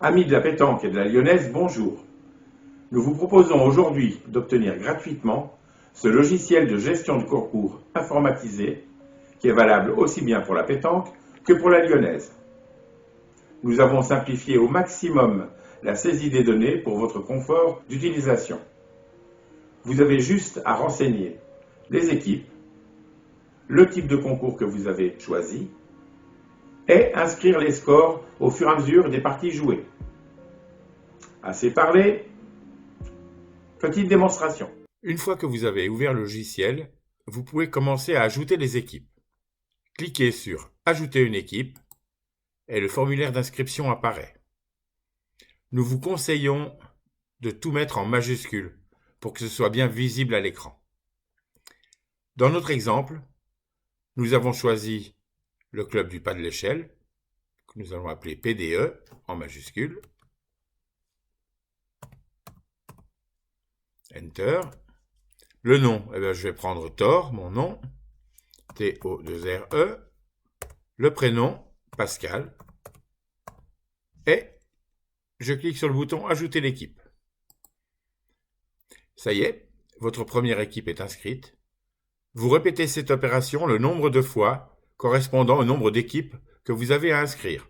Amis de la pétanque et de la lyonnaise, bonjour. Nous vous proposons aujourd'hui d'obtenir gratuitement ce logiciel de gestion de concours informatisé qui est valable aussi bien pour la pétanque que pour la lyonnaise. Nous avons simplifié au maximum la saisie des données pour votre confort d'utilisation. Vous avez juste à renseigner les équipes, le type de concours que vous avez choisi et inscrire les scores au fur et à mesure des parties jouées. Assez parlé, petite démonstration. Une fois que vous avez ouvert le logiciel, vous pouvez commencer à ajouter les équipes. Cliquez sur « Ajouter une équipe » et le formulaire d'inscription apparaît. Nous vous conseillons de tout mettre en majuscule pour que ce soit bien visible à l'écran. Dans notre exemple, nous avons choisi le club du pas de l'échelle, que nous allons appeler PDE en majuscule. Enter. Le nom, je vais prendre Thor, mon nom, T-O-2-R-E. Le prénom, Pascal. Et je clique sur le bouton Ajouter l'équipe. Ça y est, votre première équipe est inscrite. Vous répétez cette opération le nombre de fois correspondant au nombre d'équipes que vous avez à inscrire.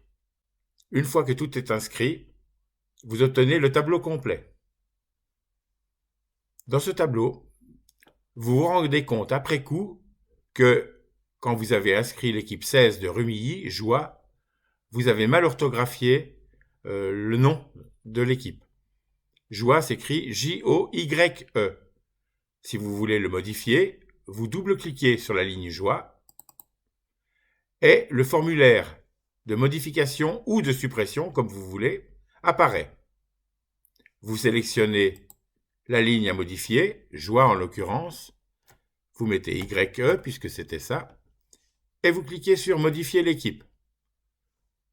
Une fois que tout est inscrit, vous obtenez le tableau complet. Dans ce tableau, vous vous rendez compte après coup que quand vous avez inscrit l'équipe 16 de Rumilly, Joie, vous avez mal orthographié le nom de l'équipe. Joie s'écrit J-O-Y-E. Si vous voulez le modifier, vous double-cliquez sur la ligne Joie et le formulaire de modification ou de suppression, comme vous voulez, apparaît. Vous sélectionnez la ligne à modifier, Joie en l'occurrence, vous mettez YE puisque c'était ça, et vous cliquez sur Modifier l'équipe.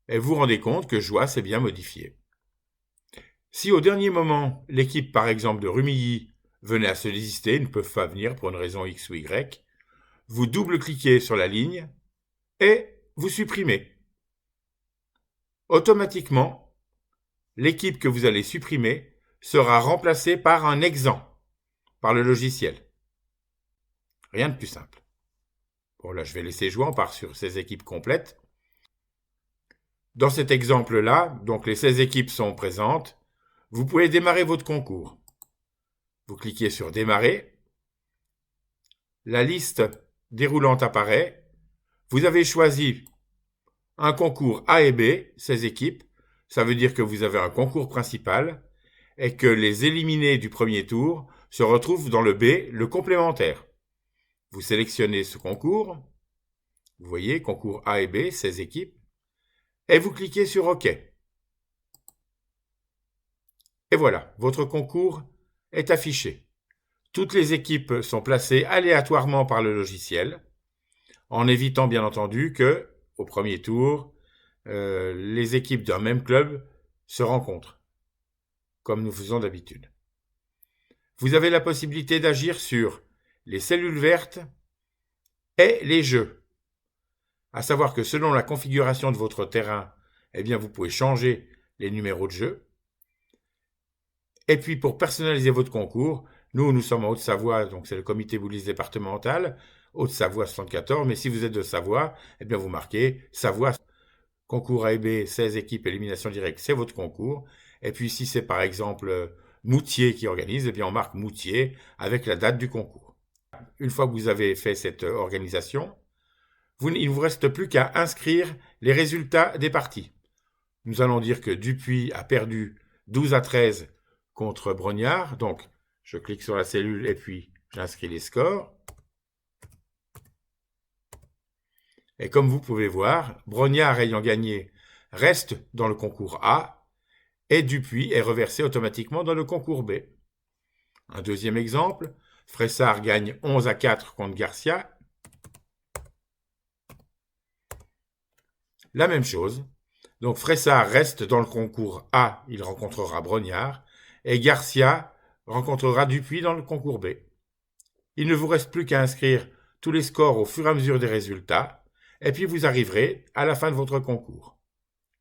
Et vous vous rendez compte que Joie s'est bien modifiée. Si au dernier moment, l'équipe par exemple de Rumilly venait à se désister, ne peuvent pas venir pour une raison X ou Y, vous double-cliquez sur la ligne et vous supprimez. Automatiquement, l'équipe que vous allez supprimer sera remplacée par un exempt, par le logiciel. Rien de plus simple. Bon, là, je vais laisser jouer, on part sur ces équipes complètes. Dans cet exemple-là, donc les 16 équipes sont présentes, vous pouvez démarrer votre concours. Vous cliquez sur Démarrer. La liste déroulante apparaît. Vous avez choisi un concours A et B, 16 équipes. Ça veut dire que vous avez un concours principal et que les éliminés du premier tour se retrouvent dans le B, le complémentaire. Vous sélectionnez ce concours. Vous voyez, concours A et B, 16 équipes. Et vous cliquez sur OK. Et voilà, votre concours est affiché. Toutes les équipes sont placées aléatoirement par le logiciel, en évitant bien entendu que, au premier tour, les équipes d'un même club se rencontrent, comme nous faisons d'habitude. Vous avez la possibilité d'agir sur les cellules vertes et les jeux. À savoir que selon la configuration de votre terrain, vous pouvez changer les numéros de jeu. Et puis pour personnaliser votre concours, nous sommes en Haute-Savoie, donc c'est le comité Boulisses départemental, Haute-Savoie 74, mais si vous êtes de Savoie, vous marquez Savoie, concours A et B, 16 équipes, élimination directe, c'est votre concours. Et puis si c'est par exemple Moutier qui organise, on marque Moutier avec la date du concours. Une fois que vous avez fait cette organisation, il ne vous reste plus qu'à inscrire les résultats des parties. Nous allons dire que Dupuis a perdu 12-13 contre Brognard. Donc, je clique sur la cellule et puis j'inscris les scores. Et comme vous pouvez voir, Brognard ayant gagné reste dans le concours A et Dupuis est reversé automatiquement dans le concours B. Un deuxième exemple, Fressard gagne 11-4 contre Garcia. La même chose. Donc Fressard reste dans le concours A, il rencontrera Brognard, et Garcia rencontrera Dupuis dans le concours B. Il ne vous reste plus qu'à inscrire tous les scores au fur et à mesure des résultats, et puis vous arriverez à la fin de votre concours.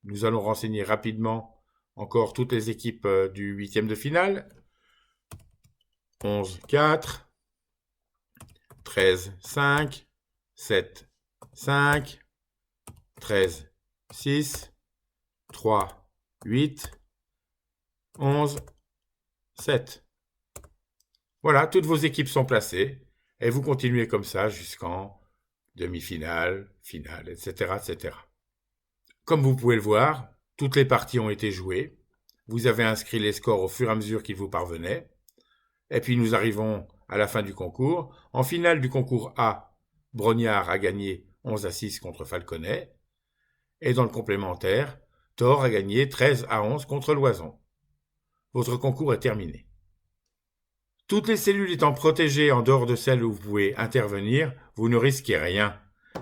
Nous allons renseigner rapidement encore toutes les équipes du huitième de finale. 11-4, 13-5, 7-5, 13-6, 3-8, 11-7. Voilà, toutes vos équipes sont placées et vous continuez comme ça jusqu'en demi-finale, finale, etc., etc. Comme vous pouvez le voir, toutes les parties ont été jouées. Vous avez inscrit les scores au fur et à mesure qu'ils vous parvenaient. Et puis nous arrivons à la fin du concours. En finale du concours A, Brognard a gagné 11-6 contre Falconet. Et dans le complémentaire, Thor a gagné 13-11 contre Loison. Votre concours est terminé. Toutes les cellules étant protégées en dehors de celles où vous pouvez intervenir, vous ne risquez rien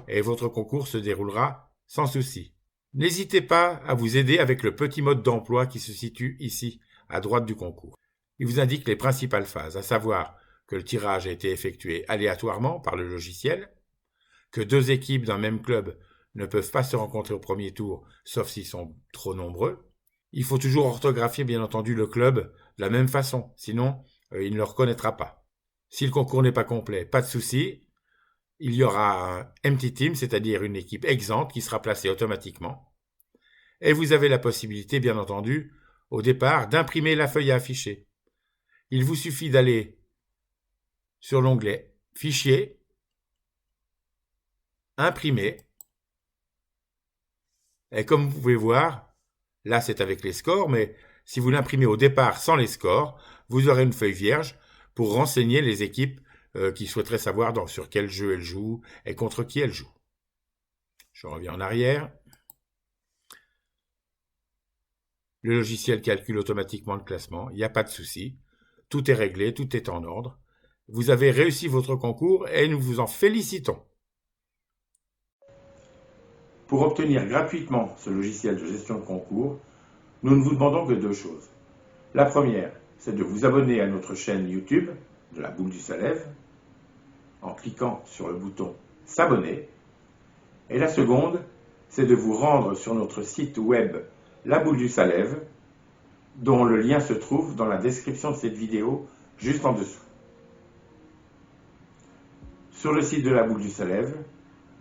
et votre concours se déroulera sans souci. N'hésitez pas à vous aider avec le petit mode d'emploi qui se situe ici, à droite du concours. Il vous indique les principales phases, à savoir que le tirage a été effectué aléatoirement par le logiciel, que deux équipes d'un même club ne peuvent pas se rencontrer au premier tour, sauf s'ils sont trop nombreux. Il faut toujours orthographier, bien entendu, le club de la même façon, sinon il ne le reconnaîtra pas. Si le concours n'est pas complet, pas de souci, il y aura un empty team, c'est-à-dire une équipe exempte qui sera placée automatiquement. Et vous avez la possibilité, bien entendu, au départ, d'imprimer la feuille à afficher. Il vous suffit d'aller sur l'onglet « Fichier »,« Imprimer ». Et comme vous pouvez voir, là c'est avec les scores, mais si vous l'imprimez au départ sans les scores, vous aurez une feuille vierge pour renseigner les équipes qui souhaiteraient savoir sur quel jeu elles jouent et contre qui elles jouent. Je reviens en arrière. Le logiciel calcule automatiquement le classement, il n'y a pas de souci. Tout est réglé, tout est en ordre. Vous avez réussi votre concours et nous vous en félicitons. Pour obtenir gratuitement ce logiciel de gestion de concours, nous ne vous demandons que deux choses. La première, c'est de vous abonner à notre chaîne YouTube de la Boule du Salève en cliquant sur le bouton « S'abonner ». Et la seconde, c'est de vous rendre sur notre site web La Boule du Salève, dont le lien se trouve dans la description de cette vidéo, juste en dessous. Sur le site de La Boule du Salève,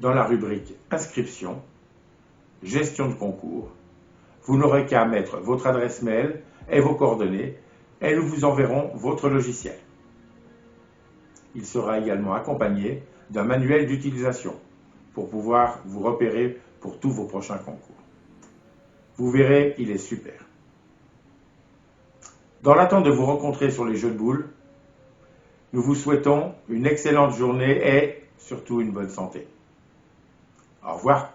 dans la rubrique « Inscription », Gestion de concours, vous n'aurez qu'à mettre votre adresse mail et vos coordonnées et nous vous enverrons votre logiciel. Il sera également accompagné d'un manuel d'utilisation pour pouvoir vous repérer pour tous vos prochains concours. Vous verrez, il est super. Dans l'attente de vous rencontrer sur les jeux de boules, nous vous souhaitons une excellente journée et surtout une bonne santé. Au revoir.